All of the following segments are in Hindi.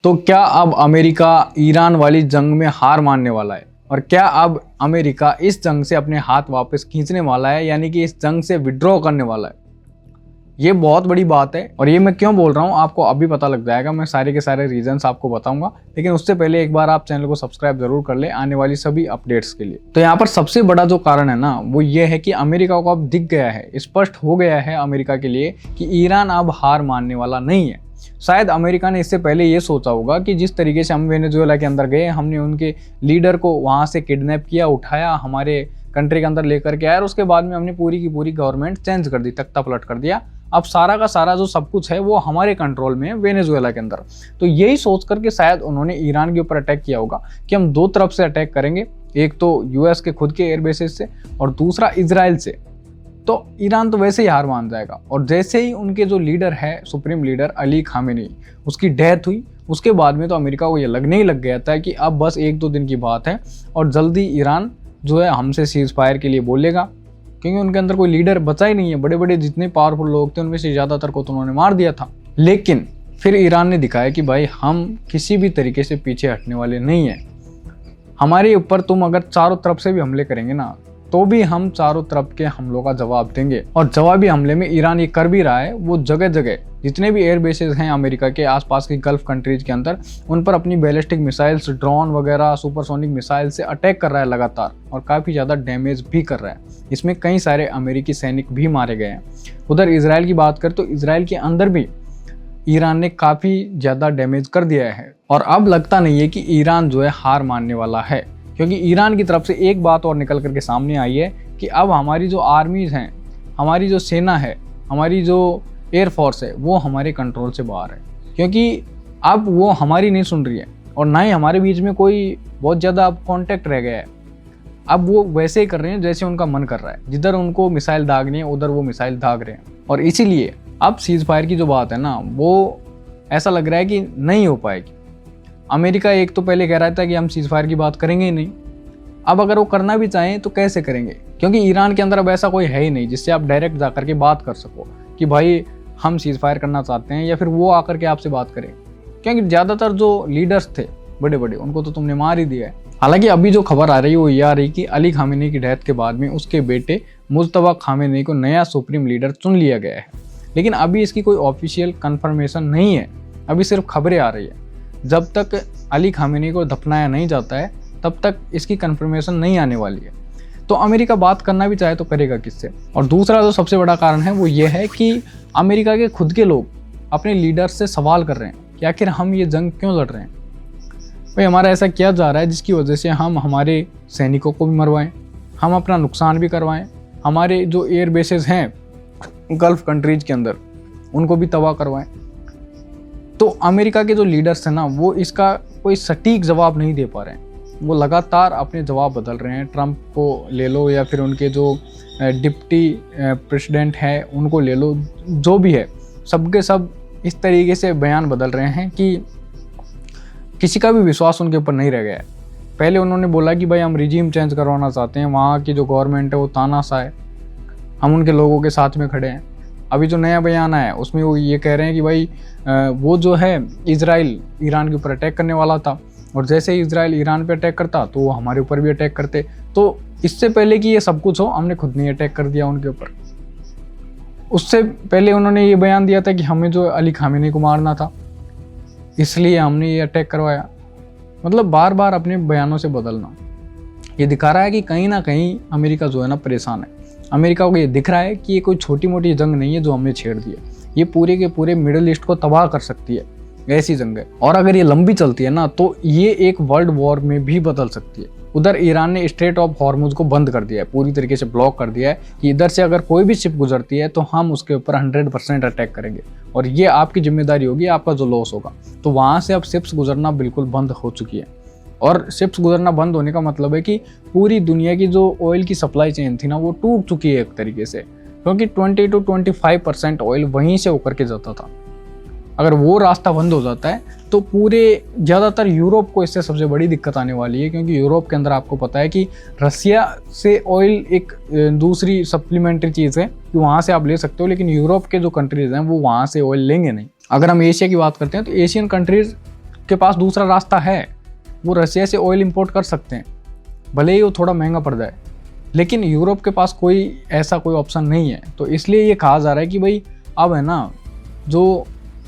तो क्या अब अमेरिका ईरान वाली जंग में हार मानने वाला है और क्या अब अमेरिका इस जंग से अपने हाथ वापस खींचने वाला है, यानी कि इस जंग से विड्रॉ करने वाला है। ये बहुत बड़ी बात है और ये मैं क्यों बोल रहा हूँ आपको अभी पता लग जाएगा। मैं सारे के सारे रीजंस आपको बताऊंगा, लेकिन उससे पहले एक बार आप चैनल को सब्सक्राइब जरूर कर ले आने वाली सभी अपडेट्स के लिए। तो यहाँ पर सबसे बड़ा जो कारण है ना, वो ये है कि अमेरिका को अब दिख गया है, स्पष्ट हो गया है अमेरिका के लिए कि ईरान अब हार मानने वाला नहीं है। शायद अमेरिका ने इससे पहले ये सोचा होगा कि जिस तरीके से हम वेनेजुएला के अंदर गए, हमने उनके लीडर को वहाँ से किडनैप किया, उठाया, हमारे कंट्री के अंदर लेकर के आया और उसके बाद में हमने पूरी की पूरी गवर्नमेंट चेंज कर दी, तख्ता पलट कर दिया। अब सारा का सारा जो सब कुछ है वो हमारे कंट्रोल में है वेनेजुएला के अंदर। तो यही सोच करके शायद उन्होंने ईरान के ऊपर अटैक किया होगा कि हम दो तरफ से अटैक करेंगे, एक तो यूएस के खुद के एयर बेसिस से और दूसरा इजराइल से। तो ईरान तो वैसे ही हार मान जाएगा। और जैसे ही उनके जो लीडर है, सुप्रीम लीडर अली खामेनी, उसकी डेथ हुई, उसके बाद में तो अमेरिका को ये लगने ही लग गया था कि अब बस एक दो दिन की बात है और जल्दी ईरान जो है हमसे सीज फायर के लिए बोलेगा, क्योंकि उनके अंदर कोई लीडर बचा ही नहीं है। बड़े बड़े जितने पावरफुल लोग थे उनमें से ज़्यादातर को तो उन्होंने मार दिया था। लेकिन फिर ईरान ने दिखाया कि भाई हम किसी भी तरीके से पीछे हटने वाले नहीं हैं। हमारे ऊपर तुम अगर चारों तरफ से भी हमले करेंगे ना, तो भी हम चारों तरफ के हमलों का जवाब देंगे। और जवाबी हमले में ईरान ये कर भी रहा है। वो जगह जगह जितने भी एयर बेसेस हैं अमेरिका के आसपास की गल्फ कंट्रीज के अंदर, उन पर अपनी बैलिस्टिक मिसाइल्स, ड्रोन वगैरह, सुपरसोनिक मिसाइल से अटैक कर रहा है लगातार और काफ़ी ज़्यादा डैमेज भी कर रहा है। इसमें कई सारे अमेरिकी सैनिक भी मारे गए हैं। उधर इसराइल की बात करें तो इसराइल के अंदर भी ईरान ने काफ़ी ज़्यादा डैमेज कर दिया है। और अब लगता नहीं है कि ईरान जो है हार मानने वाला है, क्योंकि ईरान की तरफ से एक बात और निकल करके सामने आई है कि अब हमारी जो आर्मीज़ हैं, हमारी जो सेना है, हमारी जो एयरफोर्स है, वो हमारे कंट्रोल से बाहर है। क्योंकि अब वो हमारी नहीं सुन रही है और ना ही हमारे बीच में कोई बहुत ज़्यादा अब कॉन्टैक्ट रह गया है। अब वो वैसे ही कर रहे हैं जैसे उनका मन कर रहा है। जिधर उनको मिसाइल दागनी है उधर वो मिसाइल दाग रहे हैं। और इसीलिए अब सीज फायर की जो बात है ना, वो ऐसा लग रहा है कि नहीं हो पाएगी। अमेरिका एक तो पहले कह रहा था कि हम सीज फायर की बात करेंगे ही नहीं। अब अगर वो करना भी चाहें तो कैसे करेंगे, क्योंकि ईरान के अंदर अब ऐसा कोई है ही नहीं जिससे आप डायरेक्ट जा करके बात कर सको कि भाई हम सीज फायर करना चाहते हैं, या फिर वो आकर के आपसे बात करें। क्योंकि ज़्यादातर जो लीडर्स थे बड़े बड़े, उनको तो तुमने मार ही दिया है। हालांकि अभी जो खबर आ रही है वो ये आ रही कि अली खामेनी की डेथ के बाद में उसके बेटे मुज्तबा खामेनी को नया सुप्रीम लीडर चुन लिया गया है। लेकिन अभी इसकी कोई ऑफिशियल कंफर्मेशन नहीं है, अभी सिर्फ खबरें आ रही है। जब तक अली खामेनी को दफनाया नहीं जाता है तब तक इसकी कंफर्मेशन नहीं आने वाली है। तो अमेरिका बात करना भी चाहे तो करेगा किससे। और दूसरा जो सबसे बड़ा कारण है वो ये है कि अमेरिका के खुद के लोग अपने लीडर्स से सवाल कर रहे हैं कि आखिर हम ये जंग क्यों लड़ रहे हैं। भाई हमारा ऐसा क्या जा रहा है जिसकी वजह से हम हमारे सैनिकों को भी मरवाएं, हम अपना नुकसान भी करवाएं, हमारे जो एयर बेसेस हैं गल्फ कंट्रीज के अंदर उनको भी तबाह करवाएं। तो अमेरिका के जो लीडर्स हैं ना, वो इसका कोई सटीक जवाब नहीं दे पा रहे हैं। वो लगातार अपने जवाब बदल रहे हैं। ट्रंप को ले लो या फिर उनके जो डिप्टी प्रेसिडेंट है उनको ले लो, जो भी है सबके सब इस तरीके से बयान बदल रहे हैं कि किसी का भी विश्वास उनके ऊपर नहीं रह गया है। पहले उन्होंने बोला कि भाई हम रिजीम चेंज करवाना चाहते हैं, वहाँ की जो गवर्नमेंट है वो तानाशाह है, हम उनके लोगों के साथ में खड़े हैं। अभी जो नया बयान आया है उसमें वो ये कह रहे हैं कि भाई वो जो है इजराइल ईरान के ऊपर अटैक करने वाला था और जैसे ही इजराइल ईरान पे अटैक करता तो वो हमारे ऊपर भी अटैक करते। तो इससे पहले कि ये सब कुछ हो, हमने खुद नहीं अटैक कर दिया उनके ऊपर। उससे पहले उन्होंने ये बयान दिया था कि हमें जो अली खामेनी को मारना था, इसलिए हमने ये अटैक करवाया। मतलब बार बार अपने बयानों से बदलना ये दिखा रहा है कि कहीं ना कहीं अमेरिका जो है ना परेशान है। अमेरिका को ये दिख रहा है कि ये कोई छोटी मोटी जंग नहीं है जो हमने छेड़ दी है, ये पूरे के पूरे मिडिल ईस्ट को तबाह कर सकती है, ऐसी जंग है। और अगर ये लंबी चलती है ना तो ये एक वर्ल्ड वॉर में भी बदल सकती है। उधर ईरान ने स्ट्रेट ऑफ हॉर्मुज को बंद कर दिया है, पूरी तरीके से ब्लॉक कर दिया है कि इधर से अगर कोई भी शिप गुजरती है तो हम उसके ऊपर 100% अटैक करेंगे और ये आपकी जिम्मेदारी होगी, आपका जो लॉस होगा। तो वहाँ से अब शिप्स गुजरना बिल्कुल बंद हो चुकी है। और शिप्स गुजरना बंद होने का मतलब है कि पूरी दुनिया की जो ऑयल की सप्लाई चेन थी ना, वो टूट चुकी है एक तरीके से, क्योंकि 20 to 25% ऑयल वहीं से होकर के जाता था। अगर वो रास्ता बंद हो जाता है तो पूरे ज़्यादातर यूरोप को इससे सबसे बड़ी दिक्कत आने वाली है, क्योंकि यूरोप के अंदर आपको पता है कि रसिया से ऑयल एक दूसरी सप्लीमेंट्री चीज़ है कि वहाँ से आप ले सकते हो, लेकिन यूरोप के जो कंट्रीज़ हैं वो वहाँ से ऑयल लेंगे नहीं। अगर हम एशिया की बात करते हैं तो एशियन कंट्रीज़ के पास दूसरा रास्ता है, वो रसिया से ऑयल इंपोर्ट कर सकते हैं, भले ही वो थोड़ा महंगा पड़ जाए, लेकिन यूरोप के पास ऐसा कोई ऑप्शन नहीं है। तो इसलिए ये कहा जा रहा है कि भाई अब है ना, जो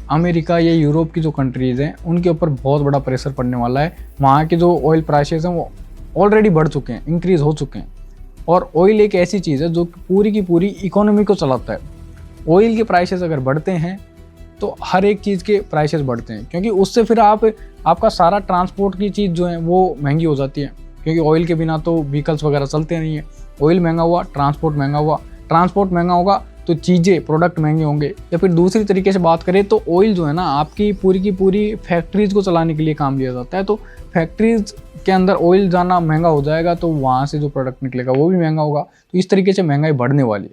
अमेरिका या यूरोप की जो कंट्रीज़ हैं उनके ऊपर बहुत बड़ा प्रेशर पड़ने वाला है। वहाँ के जो ऑयल प्राइसेस हैं वो ऑलरेडी बढ़ चुके हैं, इंक्रीज़ हो चुके हैं। और ऑयल एक ऐसी चीज़ है जो पूरी की पूरी इकोनॉमी को चलाता है। ऑयल के प्राइसेस अगर बढ़ते हैं तो हर एक चीज़ के प्राइसेस बढ़ते हैं, क्योंकि उससे फिर आपका सारा ट्रांसपोर्ट की चीज़ जो है वो महंगी हो जाती है, क्योंकि ऑयल के बिना तो व्हीकल्स वगैरह चलते नहीं है। ऑयल महंगा हुआ, ट्रांसपोर्ट महंगा हुआ, ट्रांसपोर्ट महंगा होगा तो चीज़ें, प्रोडक्ट महंगे होंगे। या फिर दूसरी तरीके से बात करें तो ऑयल जो है ना, आपकी पूरी की पूरी फैक्ट्रीज़ को चलाने के लिए काम लिया जाता है। तो फैक्ट्रीज़ के अंदर ऑयल जाना महंगा हो जाएगा तो वहाँ से जो प्रोडक्ट निकलेगा वो भी महंगा होगा। तो इस तरीके से महंगाई बढ़ने वाली है।